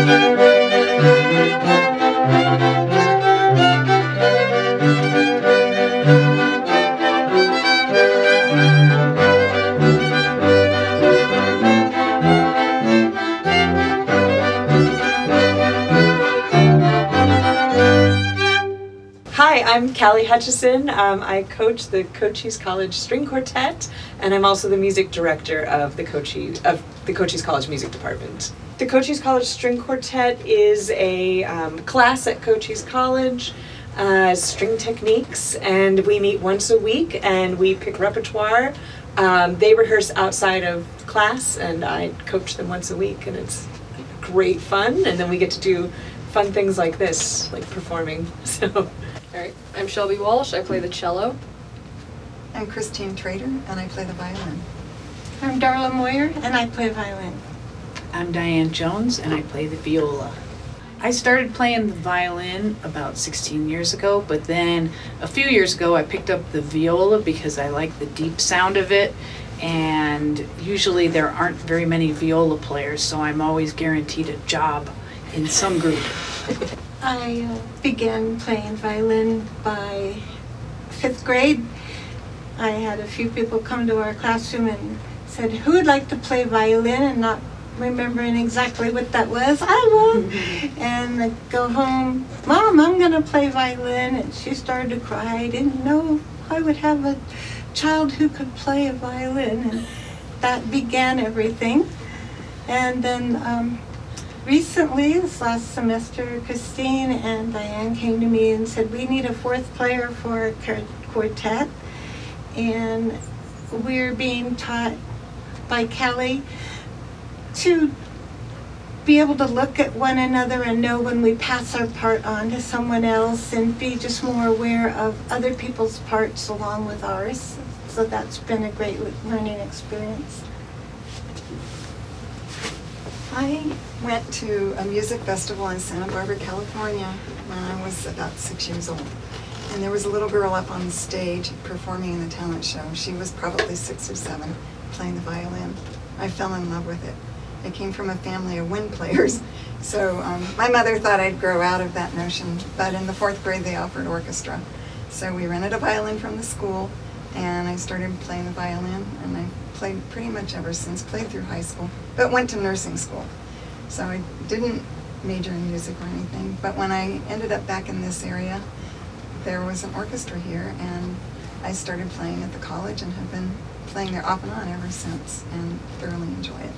Hi, I'm Callie Hutchison. I coach the Cochise College String Quartet, and I'm also the music director of the Cochise College Music Department. The Cochise College String Quartet is a class at Cochise College, string techniques, and we meet once a week and we pick repertoire. They rehearse outside of class, and I coach them once a week, and it's great fun. And then we get to do fun things like this, like performing. So. All right, I'm Shelby Walsh. I play the cello. I'm Christine Trader, and I play the violin. I'm Darla Moyer, and I play violin. I'm Diane Jones, and I play the viola. I started playing the violin about 16 years ago, but then a few years ago I picked up the viola because I like the deep sound of it, and usually there aren't very many viola players, so I'm always guaranteed a job in some group. I began playing violin by 5th grade. I had a few people come to our classroom and said, who would like to play violin, and not remembering exactly what that was. I will. And I go home, Mom, I'm going to play violin. And she started to cry. I didn't know I would have a child who could play a violin. And that began everything. And then recently, this last semester, Christine and Diane came to me and said, we need a 4th player for a quartet. And we're being taught by Kelly to be able to look at one another and know when we pass our part on to someone else, and be just more aware of other people's parts along with ours. So that's been a great learning experience. I went to a music festival in Santa Barbara, California when I was about 6 years old. And there was a little girl up on the stage performing in the talent show. She was probably 6 or 7, playing the violin. I fell in love with it. I came from a family of wind players, so my mother thought I'd grow out of that notion, but in the 4th grade they offered orchestra. So we rented a violin from the school, and I started playing the violin, and I played pretty much ever since, played through high school, but went to nursing school. So I didn't major in music or anything, but when I ended up back in this area, there was an orchestra here, and I started playing at the college and have been playing there off and on ever since, and thoroughly enjoy it.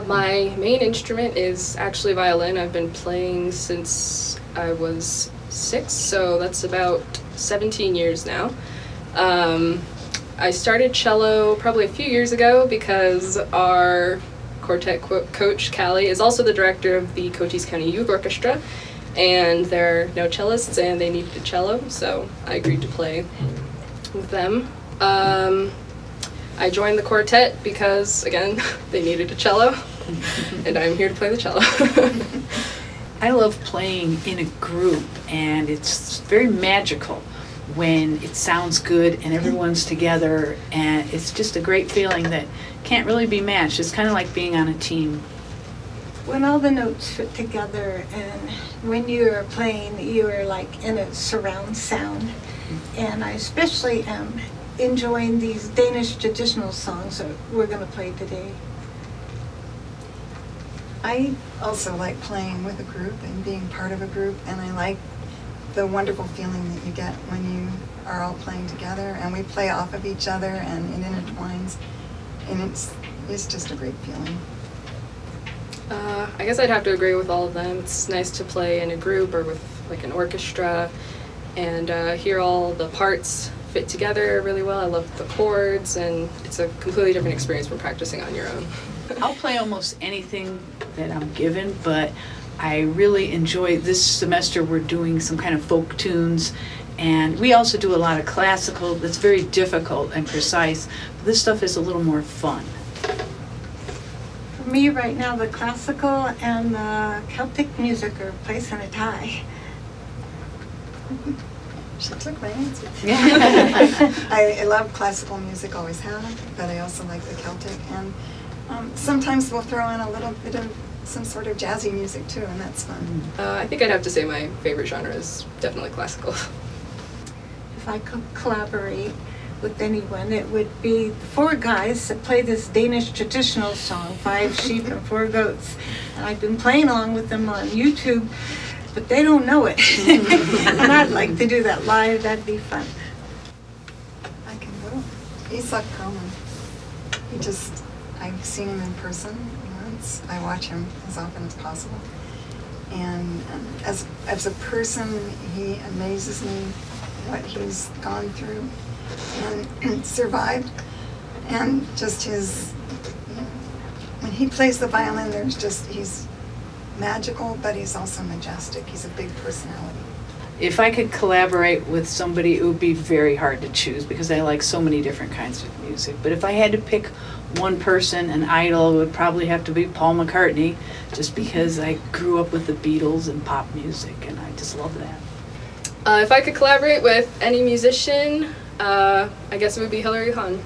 My main instrument is actually violin. I've been playing since I was 6, so that's about 17 years now. I started cello probably a few years ago because our quartet coach, Callie, is also the director of the Cochise County Youth Orchestra, and there are no cellists and they needed a cello, so I agreed to play with them. I joined the quartet because, again, they needed a cello, and I'm here to play the cello. I love playing in a group, and it's very magical when it sounds good and everyone's together, and it's just a great feeling that can't really be matched. It's kind of like being on a team. When all the notes fit together, and when you're playing, you are like in a surround sound. And I especially am enjoying these Danish traditional songs that we're going to play today. I also like playing with a group and being part of a group, and I like the wonderful feeling that you get when you are all playing together and we play off of each other and it intertwines, and it's just a great feeling. I guess I'd have to agree with all of them. It's nice to play in a group or with like an orchestra and hear all the parts fit together really well. I love the chords, and it's a completely different experience from practicing on your own. I'll play almost anything that I'm given, but I really enjoy this semester. We're doing some kind of folk tunes, and we also do a lot of classical that's very difficult and precise, but this stuff is a little more fun. For me right now, the classical and the Celtic music are placing a tie. She took my answer. I love classical music, always have, but I also like the Celtic, and sometimes we'll throw in a little bit of some sort of jazzy music too, and that's fun. I think I'd have to say my favorite genre is definitely classical. If I could collaborate with anyone, it would be the four guys that play this Danish traditional song, Five Sheep and Four Goats. And I've been playing along with them on YouTube, but they don't know it. And I'd like to do that live, that'd be fun. I can go. Isak Perlman. I've seen him in person once. I watch him as often as possible. And as a person, he amazes me, what he's gone through and survived. And just his, when he plays the violin, he's magical, but he's also majestic. He's a big personality. If I could collaborate with somebody, it would be very hard to choose because I like so many different kinds of music. But if I had to pick one person, an idol, it would probably have to be Paul McCartney, just because I grew up with the Beatles and pop music, and I just love that. If I could collaborate with any musician, I guess it would be Hilary Hahn.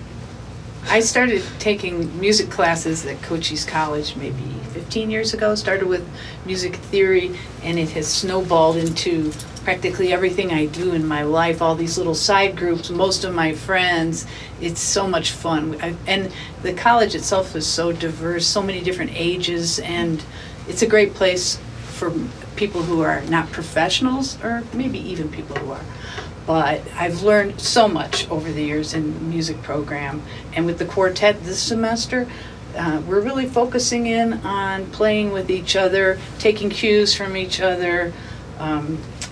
I started taking music classes at Cochise College maybe 15 years ago, started with music theory, and it has snowballed into practically everything I do in my life, all these little side groups, most of my friends. It's so much fun. And the college itself is so diverse, so many different ages, and it's a great place for people who are not professionals, or maybe even people who are. But I've learned so much over the years in the music program. And with the quartet this semester, we're really focusing in on playing with each other, taking cues from each other,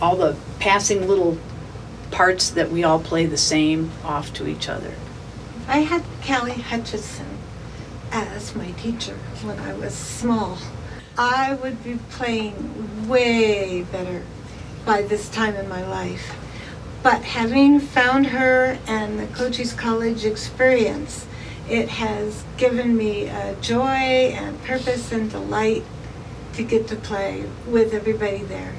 all the passing little parts that we all play the same off to each other. I had Callie Hutchison as my teacher when I was small. I would be playing way better by this time in my life. But having found her and the Cochise College experience, it has given me joy and purpose and delight to get to play with everybody there.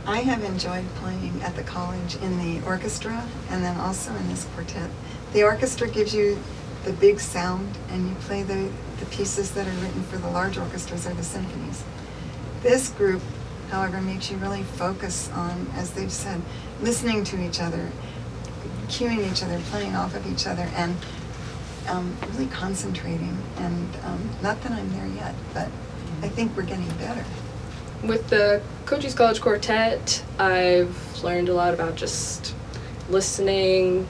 I have enjoyed playing at the college in the orchestra and then also in this quartet. The orchestra gives you the big sound, and you play the pieces that are written for the large orchestras or the symphonies. This group, however, makes you really focus on, as they've said, listening to each other, cueing each other, playing off of each other, and really concentrating. And not that I'm there yet, but I think we're getting better. With the Cochise College Quartet, I've learned a lot about just listening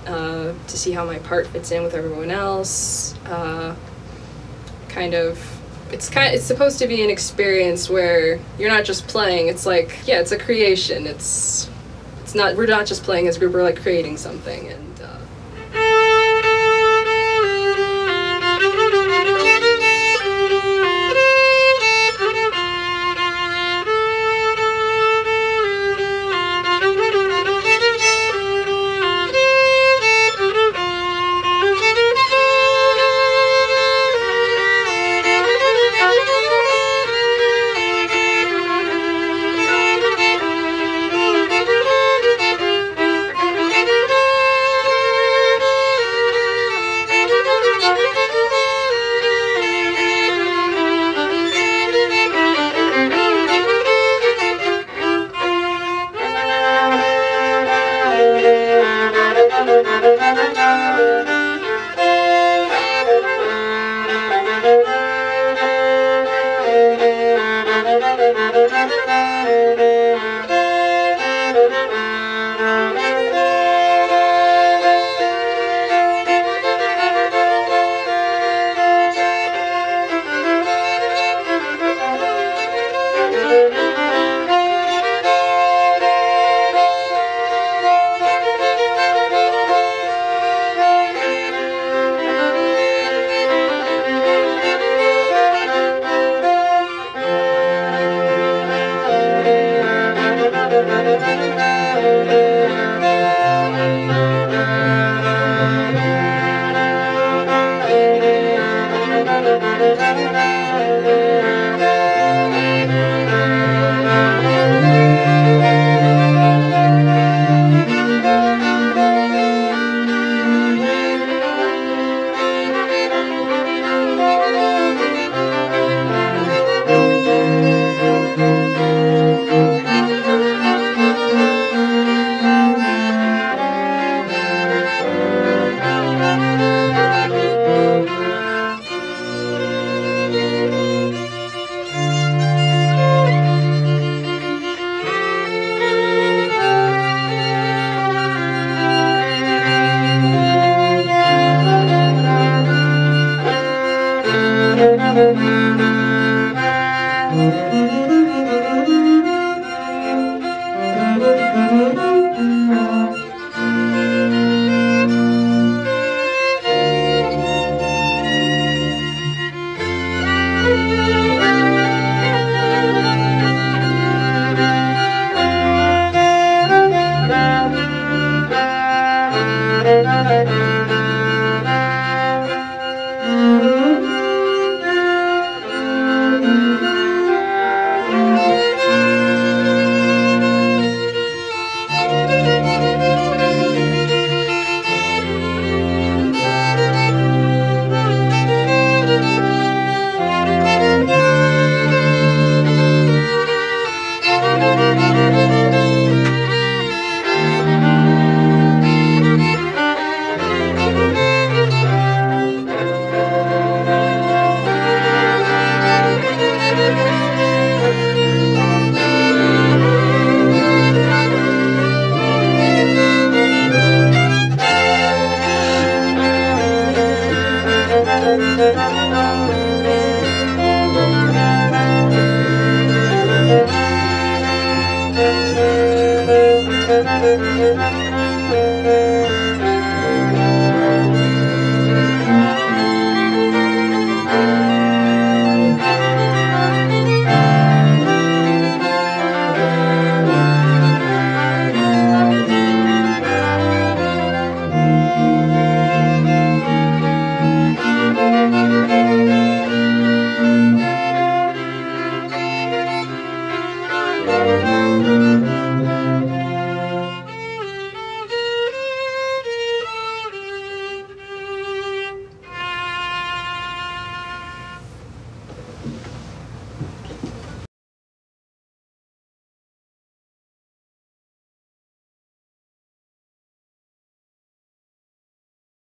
to see how my part fits in with everyone else. It's supposed to be an experience where you're not just playing. It's like, yeah, it's a creation. We're not just playing as a group. We're like creating something. And